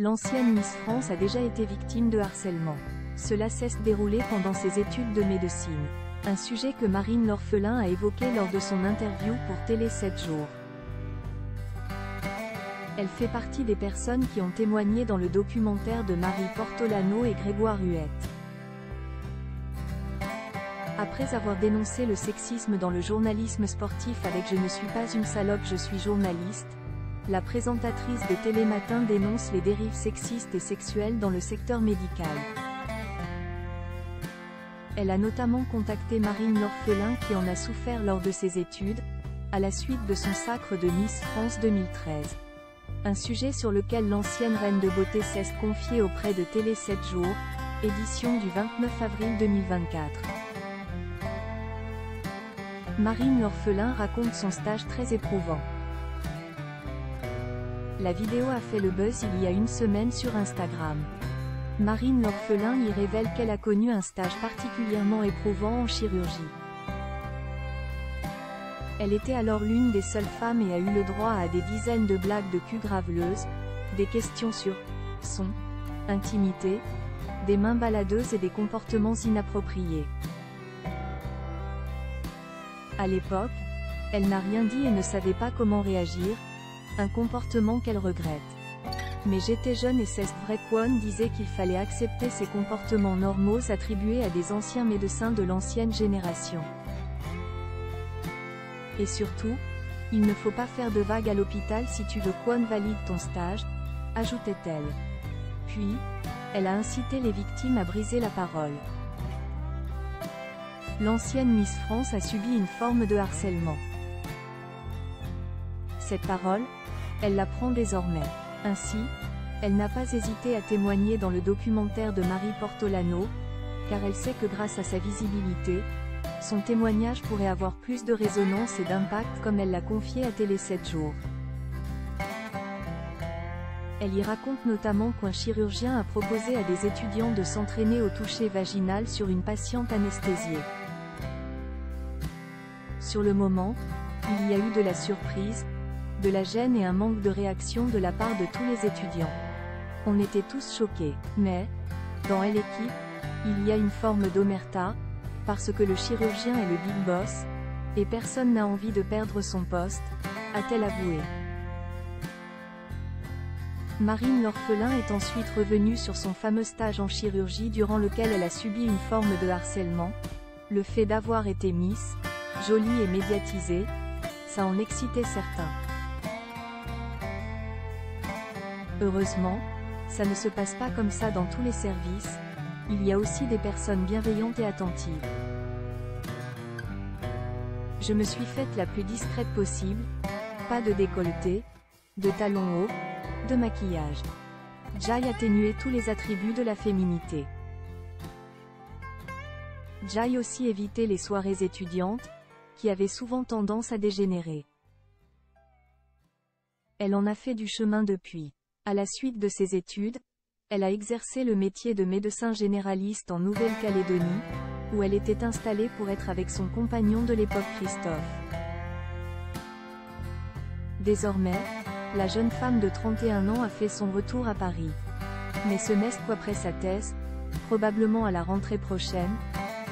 L'ancienne Miss France a déjà été victime de harcèlement. Cela s'est déroulé pendant ses études de médecine. Un sujet que Marine l'Orphelin a évoqué lors de son interview pour Télé 7 jours. Elle fait partie des personnes qui ont témoigné dans le documentaire de Marie Portolano et Grégoire Huette. Après avoir dénoncé le sexisme dans le journalisme sportif avec « Je ne suis pas une salope, je suis journaliste », la présentatrice de Télématin dénonce les dérives sexistes et sexuelles dans le secteur médical. Elle a notamment contacté Marine l'Orphelin qui en a souffert lors de ses études, à la suite de son sacre de Miss France 2013. Un sujet sur lequel l'ancienne reine de beauté s'est confiée auprès de Télé 7 jours, édition du 29 avril 2024. Marine l'Orphelin raconte son stage très éprouvant. La vidéo a fait le buzz il y a une semaine sur Instagram. Marine l'Orphelin y révèle qu'elle a connu un stage particulièrement éprouvant en chirurgie. Elle était alors l'une des seules femmes et a eu le droit à des dizaines de blagues de cul graveleuses, des questions sur son intimité, des mains baladeuses et des comportements inappropriés. À l'époque, elle n'a rien dit et ne savait pas comment réagir, un comportement qu'elle regrette. Mais j'étais jeune et c'est vrai qu'On disait qu'il fallait accepter ces comportements normaux attribués à des anciens médecins de l'ancienne génération. Et surtout, il ne faut pas faire de vagues à l'hôpital si tu veux qu'On valide ton stage, ajoutait-elle. Puis, elle a incité les victimes à briser la parole. L'ancienne Miss France a subi une forme de harcèlement. Cette parole, elle la prend désormais. Ainsi, elle n'a pas hésité à témoigner dans le documentaire de Marie Portolano, car elle sait que grâce à sa visibilité, son témoignage pourrait avoir plus de résonance et d'impact comme elle l'a confié à Télé 7 jours. Elle y raconte notamment qu'un chirurgien a proposé à des étudiants de s'entraîner au toucher vaginal sur une patiente anesthésiée. Sur le moment, il y a eu de la surprise, de la gêne et un manque de réaction de la part de tous les étudiants. On était tous choqués, mais, dans l'équipe, il y a une forme d'omerta, parce que le chirurgien est le big boss, et personne n'a envie de perdre son poste, a-t-elle avoué. Marine l'Orphelin est ensuite revenue sur son fameux stage en chirurgie durant lequel elle a subi une forme de harcèlement, le fait d'avoir été Miss, jolie et médiatisée, ça en excitait certains. Heureusement, ça ne se passe pas comme ça dans tous les services, il y a aussi des personnes bienveillantes et attentives. Je me suis faite la plus discrète possible, pas de décolleté, de talons hauts, de maquillage. Jai atténuait tous les attributs de la féminité. Jai aussi évitait les soirées étudiantes, qui avaient souvent tendance à dégénérer. Elle en a fait du chemin depuis. À la suite de ses études, elle a exercé le métier de médecin généraliste en Nouvelle-Calédonie, où elle était installée pour être avec son compagnon de l'époque Christophe. Désormais, la jeune femme de 31 ans a fait son retour à Paris. Mais ce n'est qu'après sa thèse, probablement à la rentrée prochaine,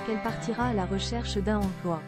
qu'elle partira à la recherche d'un emploi.